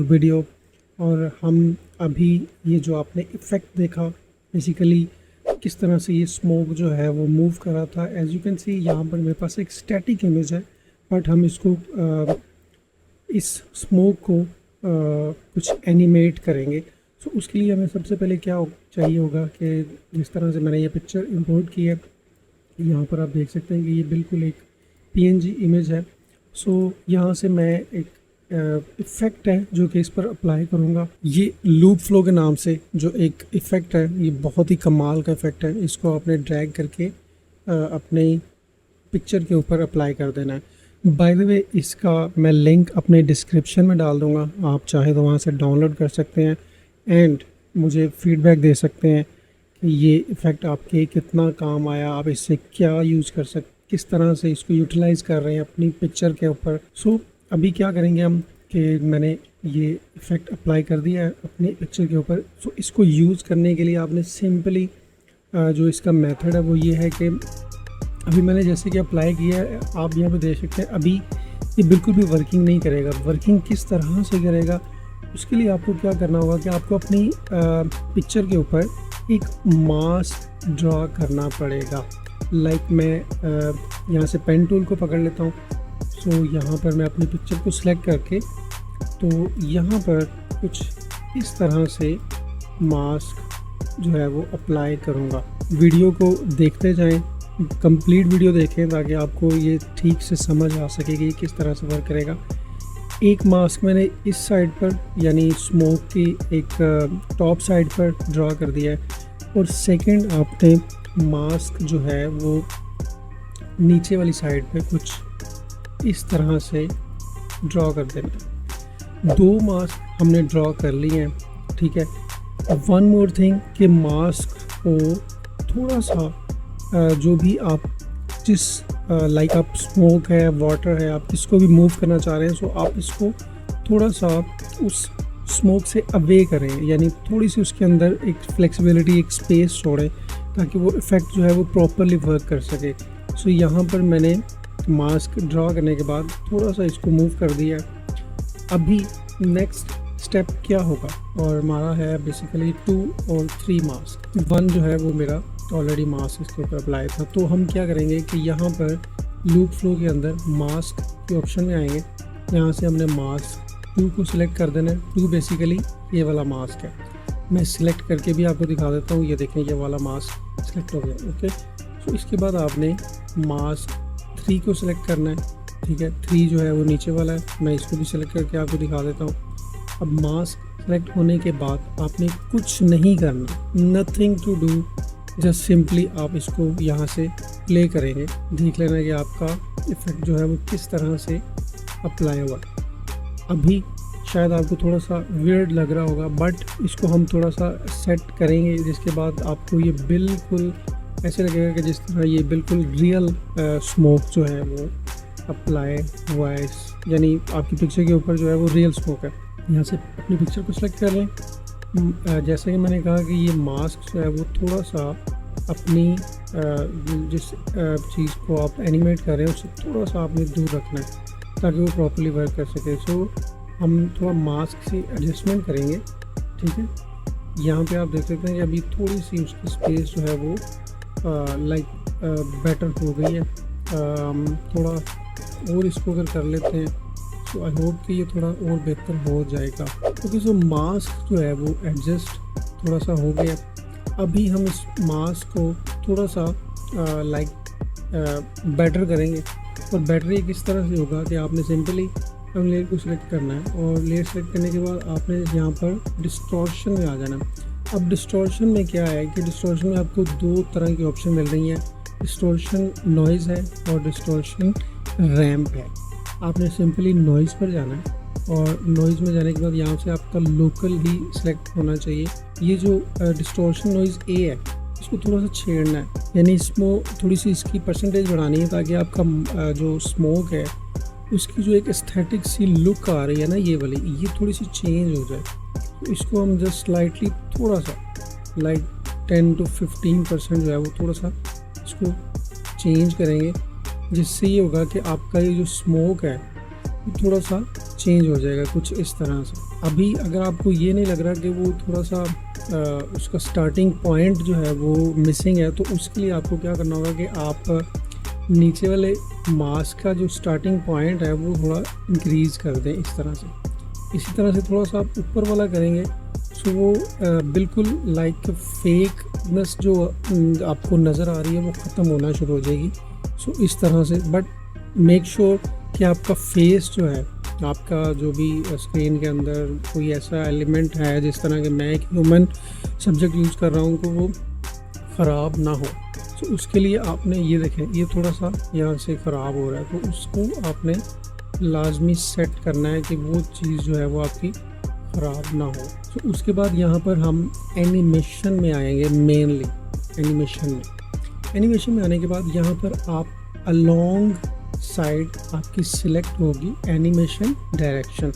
Video. और हम अभी ये जो आपने इफ़ेक्ट देखा बेसिकली किस तरह से ये स्मोक जो है वो मूव कर रहा था। एज यू कैन सी यहाँ पर मेरे पास एक स्टैटिक इमेज है, बट हम इसको इस स्मोक को कुछ एनिमेट करेंगे। सो उसके लिए हमें सबसे पहले क्या चाहिए होगा कि जिस तरह से मैंने ये पिक्चर इंपोर्ट की है, यहाँ पर आप देख सकते हैं कि ये बिल्कुल एक PNG इमेज है। सो यहाँ से मैं एक इफ़ेक्ट है जो कि इस पर अप्लाई करूँगा। ये लूप फ्लो के नाम से जो एक इफ़ेक्ट है, ये बहुत ही कमाल का इफ़ेक्ट है। इसको आपने ड्रैग करके अपने पिक्चर के ऊपर अप्लाई कर देना है। बाय द वे इसका मैं लिंक अपने डिस्क्रिप्शन में डाल दूँगा, आप चाहे तो वहाँ से डाउनलोड कर सकते हैं एंड मुझे फीडबैक दे सकते हैं कि ये इफ़ेक्ट आपके कितना काम आया, आप इससे क्या यूज़ कर सकते, किस तरह से इसको यूटिलाइज़ कर रहे हैं अपनी पिक्चर के ऊपर। सो अभी क्या करेंगे हम कि मैंने ये इफ़ेक्ट अप्लाई कर दिया है अपनी पिक्चर के ऊपर। सो इसको यूज़ करने के लिए आपने सिंपली जो इसका मेथड है वो ये है कि अभी मैंने जैसे कि अप्लाई किया है, आप यहाँ पे देख सकते हैं अभी ये बिल्कुल भी वर्किंग नहीं करेगा। वर्किंग किस तरह से करेगा, उसके लिए आपको क्या करना होगा कि आपको अपनी पिक्चर के ऊपर एक मास्क ड्रा करना पड़ेगा। लाइक मैं यहाँ से पेन टूल को पकड़ लेता हूँ। सो यहाँ पर मैं अपनी पिक्चर को सिलेक्ट करके तो यहाँ पर कुछ इस तरह से मास्क जो है वो अप्लाई करूँगा। वीडियो को देखते जाएं, कंप्लीट वीडियो देखें ताकि आपको ये ठीक से समझ आ सके कि किस तरह से वर्क करेगा। एक मास्क मैंने इस साइड पर यानी स्मोक की एक टॉप साइड पर ड्रा कर दिया है और सेकंड आपने मास्क जो है वो नीचे वाली साइड पे कुछ इस तरह से ड्रॉ कर देना है। 2 मास्क हमने ड्रॉ कर लिए हैं, ठीक है। वन मोर थिंग कि मास्क को थोड़ा सा जो भी आप जिस लाइक आप स्मोक है, वाटर है, आप किसको भी मूव करना चाह रहे हैं, सो आप इसको थोड़ा सा उस स्मोक से अवे करें, यानी थोड़ी सी उसके अंदर एक फ्लेक्सिबिलिटी, एक स्पेस छोड़ें ताकि वो इफ़ेक्ट जो है वो प्रॉपरली वर्क कर सके। सो यहाँ पर मैंने मास्क ड्रॉ करने के बाद थोड़ा सा इसको मूव कर दिया। अभी नेक्स्ट स्टेप क्या होगा, और हमारा है बेसिकली 2 और 3 मास्क। 1 जो है वो मेरा ऑलरेडी मास्क इसके ऊपर अप्लाई था। तो हम क्या करेंगे कि यहाँ पर लूप फ्लो के अंदर मास्क के ऑप्शन में आएंगे। यहाँ से हमने मास्क 2 को सिलेक्ट कर देना है। 2 बेसिकली ये वाला मास्क है। मैं सिलेक्ट करके भी आपको दिखा देता हूँ। ये देखें, ये वाला मास्क सिलेक्ट हो गया। ओके, तो इसके बाद आपने मास्क 3 को सिलेक्ट करना है, ठीक है। 3 जो है वो नीचे वाला है, मैं इसको भी सिलेक्ट करके आपको दिखा देता हूँ। अब मास्क सेलेक्ट होने के बाद आपने कुछ नहीं करना, nothing to do, just simply आप इसको यहाँ से प्ले करेंगे। देख लेना कि आपका इफ़ेक्ट जो है वो किस तरह से अप्लाई हुआ। अभी शायद आपको थोड़ा सा वियर्ड लग रहा होगा, बट इसको हम थोड़ा सा सेट करेंगे, जिसके बाद आपको ये बिल्कुल ऐसे लगेगा कि जिस तरह ये बिल्कुल रियल स्मोक जो है वो अप्लाई हुआ है, यानी आपकी पिक्चर के ऊपर जो है वो रियल स्मोक है। यहाँ से अपनी पिक्चर को सिलेक्ट कर लें। जैसे कि मैंने कहा कि ये मास्क जो है वो थोड़ा सा अपनी जिस चीज़ को आप एनिमेट कर रहे हैं उससे थोड़ा सा आपने दूर रखना है ताकि वो प्रॉपर्ली वर्क कर सके। सो हम थोड़ा मास्क से एडजस्टमेंट करेंगे, ठीक है। यहाँ पे आप देख सकते हैं कि अभी थोड़ी सी उसकी स्पेस जो है वो लाइक बेटर हो गई है। थोड़ा और इसको अगर कर लेते हैं तो आई होप कि ये थोड़ा और बेहतर हो जाएगा, क्योंकि जो मास्क जो है वो एडजस्ट थोड़ा सा हो गया। अभी हम इस मास्क को थोड़ा सा लाइक बेटर करेंगे, और बेटर ये किस तरह से होगा कि आपने सिंपली हम लेयर को सिलेक्ट करना है और लेयर सेलेक्ट करने के बाद आपने यहाँ पर डिस्टॉर्शन में आ जाना। अब डिस्टॉर्शन में क्या है कि डिस्टॉर्शन में आपको 2 तरह की ऑप्शन मिल रही हैं, डिस्टॉर्शन नॉइज़ है और डिस्टॉर्शन रैम्प है। आपने सिंपली नॉइज़ पर जाना है और नॉइज़ में जाने के बाद यहाँ से आपका लोकल ही सिलेक्ट होना चाहिए। ये जो डिस्टॉर्शन नॉइज़ ए है इसको थोड़ा सा छेड़ना है, यानी इसमें थोड़ी सी इसकी परसेंटेज बढ़ानी है ताकि आपका जो स्मोक है उसकी जो एक एस्थेटिक सी लुक आ रही है ना, ये वाली, ये थोड़ी सी चेंज हो जाए। तो इसको हम जस्ट स्लाइटली थोड़ा सा लाइक 10 to 15% जो है वो थोड़ा सा इसको चेंज करेंगे, जिससे ये होगा कि आपका ये जो स्मोक है थोड़ा सा चेंज हो जाएगा कुछ इस तरह से। अभी अगर आपको ये नहीं लग रहा कि वो थोड़ा सा उसका स्टार्टिंग पॉइंट जो है वो मिसिंग है, तो उसके लिए आपको क्या करना होगा कि आप नीचे वाले मास्क का जो स्टार्टिंग पॉइंट है वो थोड़ा इंक्रीज़ कर दें इस तरह से। इसी तरह से थोड़ा सा आप ऊपर वाला करेंगे सो वो बिल्कुल लाइक फेकनेस जो आपको नज़र आ रही है वो ख़त्म होना शुरू हो जाएगी। सो इस तरह से, बट मेक श्योर कि आपका फेस जो है, आपका जो भी स्क्रीन के अंदर कोई ऐसा एलिमेंट है जिस तरह के मैं एक ह्यूमन सब्जेक्ट यूज़ कर रहा हूँ को वो ख़राब ना हो। तो उसके लिए आपने ये देखें, ये थोड़ा सा यहाँ से ख़राब हो रहा है, तो उसको आपने लाजमी सेट करना है कि वो चीज़ जो है वो आपकी ख़राब ना हो। तो उसके बाद यहाँ पर हम एनिमेशन में आएंगे, मेनली एनिमेशन में आने के बाद यहाँ पर आप अलोंग साइड आपकी सिलेक्ट होगी एनिमेशन डायरेक्शन।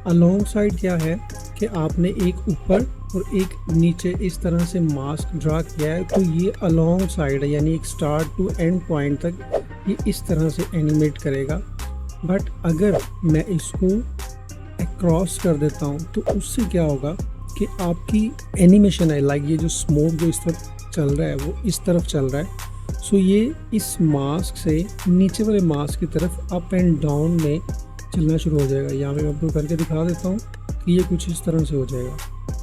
अलोंग साइड क्या है कि आपने एक ऊपर और एक नीचे इस तरह से मास्क ड्रा किया है, तो ये अलोंग साइड है, यानी एक स्टार्ट टू एंड पॉइंट तक ये इस तरह से एनिमेट करेगा। बट अगर मैं इसको क्रॉस कर देता हूँ तो उससे क्या होगा कि आपकी एनिमेशन है, लाइक ये जो स्मोक जो इस तरफ चल रहा है वो इस तरफ चल रहा है, सो ये इस मास्क से नीचे वाले मास्क की तरफ अप एंड डाउन में चलना शुरू हो जाएगा। यहाँ पे मैं आपको करके दिखा देता हूँ कि ये कुछ इस तरह से हो जाएगा।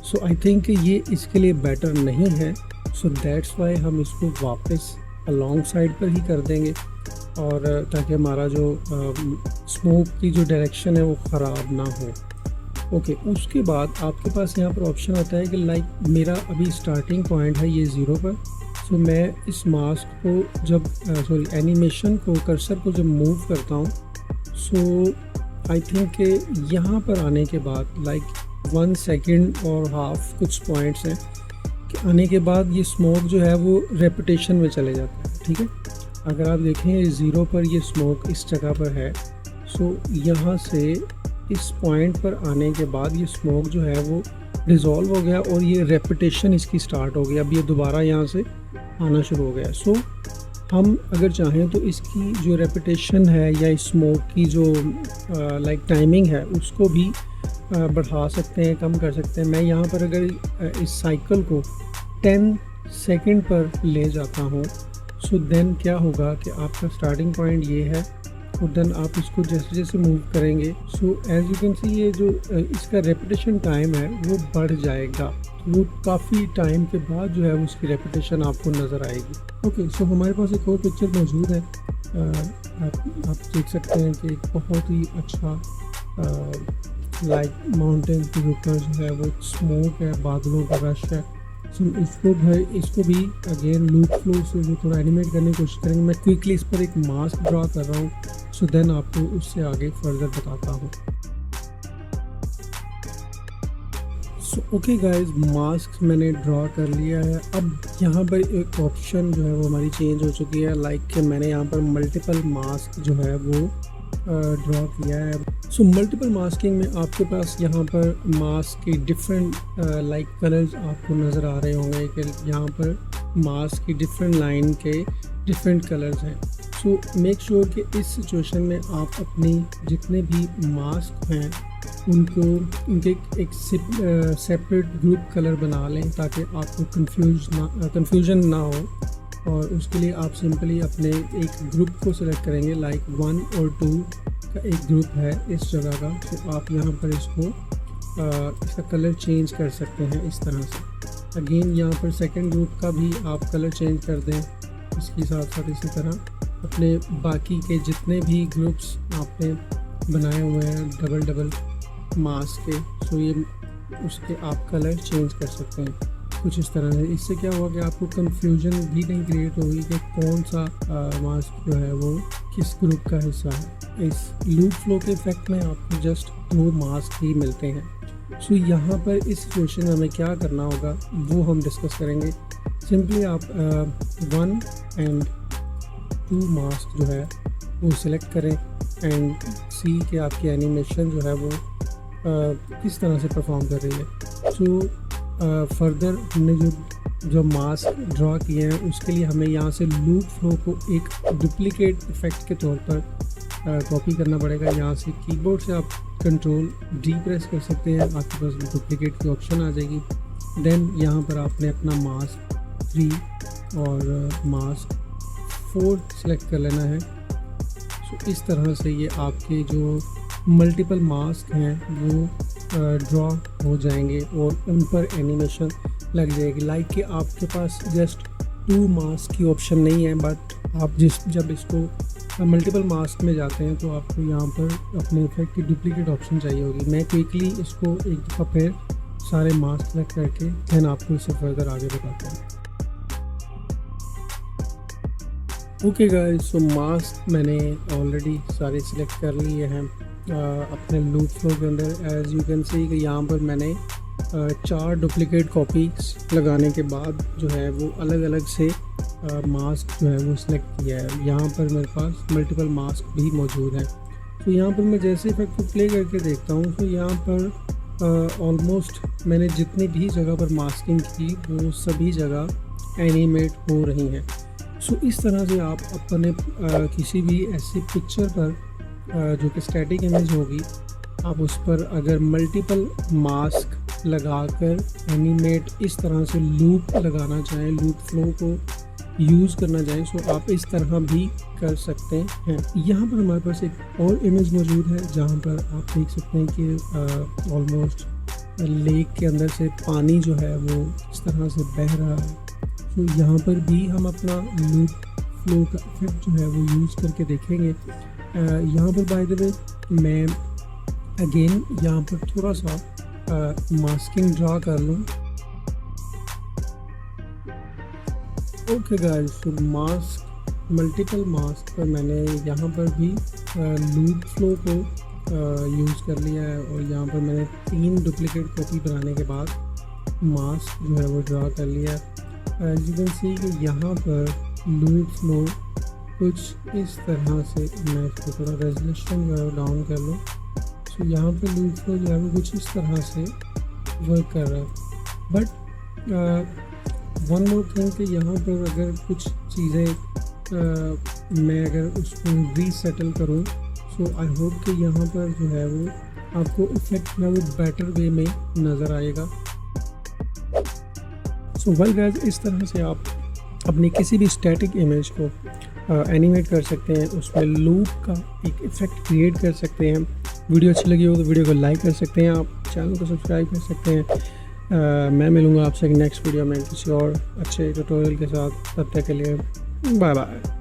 सो आई थिंक ये इसके लिए बेटर नहीं है, सो दैट्स वाई हम इसको वापस अलॉन्ग साइड पर ही कर देंगे, और ताकि हमारा जो स्मोक की जो डायरेक्शन है वो ख़राब ना हो। ओके, उसके बाद आपके पास यहाँ पर ऑप्शन आता है कि लाइक मेरा अभी स्टार्टिंग पॉइंट है ये 0 पर, सो मैं इस मास्क को जब एनिमेशन को कर्सर को जब मूव करता हूँ, सो आई थिंक कि यहाँ पर आने के बाद लाइक 1 सेकेंड और हाफ कुछ पॉइंट्स हैं कि आने के बाद ये स्मोक जो है वो रेपिटेशन में चले जाता है। ठीक है, अगर आप देखें 0 पर ये स्मोक इस जगह पर है, सो यहाँ से इस पॉइंट पर आने के बाद ये स्मोक जो है वो डिज़ोल्व हो गया और ये रेपिटेशन इसकी स्टार्ट हो गई। अब ये दोबारा यहाँ से आना शुरू हो गया। सो हम अगर चाहें तो इसकी जो रेपिटेशन है या स्मोक की जो लाइक टाइमिंग है उसको भी बढ़ा सकते हैं, कम कर सकते हैं। मैं यहाँ पर अगर इस साइकिल को 10 सेकंड पर ले जाता हूँ, सो देन क्या होगा कि आपका स्टार्टिंग पॉइंट ये है और देन आप इसको जैसे जैसे मूव करेंगे, so as you can see ये जो इसका रेपिटेशन टाइम है वो बढ़ जाएगा। वो काफ़ी टाइम के बाद जो है उसकी रेपिटेशन आपको नज़र आएगी। ओके, सो हमारे पास एक और पिक्चर मौजूद है। आप देख सकते हैं कि एक बहुत ही अच्छा लाइक माउंटेन के ऊपर जो है वो स्मोक है, बादलों का रश है। सो इसको भी अगेन लूप फ्लो से जो थोड़ा एनिमेट करने की कोशिश करेंगे। मैं क्विकली इस पर एक मास्क ड्रा कर रहा हूँ, सो देन आपको उससे आगे फर्दर बताता हूँ। सो ओके गाइस, मास्क मैंने ड्रा कर लिया है। अब यहाँ पर एक ऑप्शन जो है वो हमारी चेंज हो चुकी है, लाइक कि मैंने यहाँ पर मल्टीपल मास्क जो है वो ड्रॉ किया है। सो मल्टीपल मास्किंग में आपके पास यहाँ पर मास्क की डिफरेंट लाइक कलर्स आपको नज़र आ रहे होंगे कि यहाँ पर मास्क की डिफरेंट लाइन के डिफरेंट कलर्स हैं। सो मेक श्योर कि इस सिचुएशन में आप अपनी जितने भी मास्क हैं उनको उनके एक सेपरेट ग्रुप कलर बना लें ताकि आपको कन्फ्यूजन ना हो। और उसके लिए आप सिंपली अपने एक ग्रुप को सिलेक्ट करेंगे, लाइक 1 और 2 का एक ग्रुप है इस जगह का। तो आप यहाँ पर इसका कलर चेंज कर सकते हैं इस तरह से। अगेन यहाँ पर सेकंड ग्रुप का भी आप कलर चेंज कर दें। इसके साथ साथ इसी तरह अपने बाकी के जितने भी ग्रुप्स आपने बनाए हुए हैं डबल मास्क के, सो ये उसके आप कलर चेंज कर सकते हैं कुछ इस तरह से। इससे क्या होगा कि आपको कंफ्यूजन भी नहीं क्रिएट होगी कि कौन सा मास्क जो है वो किस ग्रुप का हिस्सा है। इस लूप फ्लो के इफेक्ट में आपको जस्ट 2 मास्क ही मिलते हैं। सो यहाँ पर इस सिचुएशन में हमें क्या करना होगा वो हम डिस्कस करेंगे। सिंपली आप 1 एंड 2 मास्क जो है वो सिलेक्ट करें एंड सी कि आपकी एनिमेशन जो है वो किस तरह से परफॉर्म कर रही है। सो फर्दर हमने जो मास्क ड्रॉ किए हैं उसके लिए हमें यहाँ से लूप फ्लो को एक डुप्लीकेट इफेक्ट के तौर पर कॉपी करना पड़ेगा। यहाँ से कीबोर्ड से आप कंट्रोल डी प्रेस कर सकते हैं, आपके पास डुप्लीकेट की ऑप्शन आ जाएगी। देन यहाँ पर आपने अपना मास्क 3 और मास्क 4 सेलेक्ट कर लेना है। सो इस तरह से ये आपके जो मल्टीपल मास्क हैं वो ड्रॉ हो जाएंगे और उन पर एनिमेशन लग जाएगी। लाइक कि आपके पास जस्ट 2 मास्क की ऑप्शन नहीं है, बट आप जब इसको मल्टीपल मास्क में जाते हैं तो आपको यहाँ पर अपने इफेक्ट की डुप्लीकेट ऑप्शन चाहिए होगी। मैं क्विकली इसको एक दफ़ा फिर सारे मास्क सेलेक्ट करके देन आपको इसे फर्दर आगे बताता हूँ। ओके गाइस, सो मास्क मैंने ऑलरेडी सारे सिलेक्ट कर लिए हैं अपने लूप फ्लो के अंदर। एज यू कैन सी कि यहाँ पर मैंने 4 डुप्लीकेट कॉपीज लगाने के बाद जो है वो अलग अलग से मास्क जो है वो सिलेक्ट किया है। यहाँ पर मेरे पास मल्टीपल मास्क भी मौजूद हैं। तो यहाँ पर मैं जैसे इफेक्ट को प्ले करके देखता हूँ तो यहाँ पर ऑलमोस्ट मैंने जितनी भी जगह पर मास्किंग की वो सभी जगह एनिमेट हो रही हैं। सो इस तरह से आप अपने किसी भी ऐसी पिक्चर पर जो कि स्टैटिक इमेज होगी, आप उस पर अगर मल्टीपल मास्क लगाकर एनिमेट इस तरह से लूप लगाना चाहें, लूप फ्लो को यूज़ करना चाहें, सो आप इस तरह भी कर सकते हैं। यहाँ पर हमारे पास एक और इमेज मौजूद है जहाँ पर आप देख सकते हैं कि ऑलमोस्ट लेक के अंदर से पानी जो है वो इस तरह से बह रहा है। तो यहाँ पर भी हम अपना लूप फ्लो का इफेक्ट जो है वो यूज़ करके देखेंगे। यहाँ पर बाय द वे मैं अगेन यहाँ पर थोड़ा सा मास्किंग ड्रा कर लूँ। ओके गाइस, तो मास्क मल्टीपल मास्क पर मैंने यहाँ पर भी लूप फ्लो को यूज़ कर लिया है और यहाँ पर मैंने 3 डुप्लीकेट कॉपी बनाने के बाद मास्क जो है वो ड्रा कर लिया है। एज यू कैन सी कि यहाँ पर लूप फ्लो कुछ इस तरह से, मैं इसको थोड़ा रेजोल्यूशन जो है वो डाउन कर लूँ। सो यहाँ पर लूप फ्लो जो है वो कुछ इस तरह से वर्क कर रहा है। बट वन मोर थिंग कि यहाँ पर अगर कुछ चीज़ें मैं अगर उसको रीसेटल करूँ, सो आई होप कि यहाँ पर जो है वो आपको इफेक्ट में वो बेटर वे में नज़र आएगा। सो वेल गाइस, इस तरह से आप अपनी किसी भी स्टैटिक इमेज को एनिमेट कर सकते हैं, उसमें लूप का एक इफ़ेक्ट क्रिएट कर सकते हैं। वीडियो अच्छी लगी हो तो वीडियो को लाइक कर सकते हैं, आप चैनल को सब्सक्राइब कर सकते हैं। मैं मिलूँगा आपसे एक नेक्स्ट वीडियो में किसी और अच्छे ट्यूटोरियल के साथ। तब तक के लिए बाय बाय।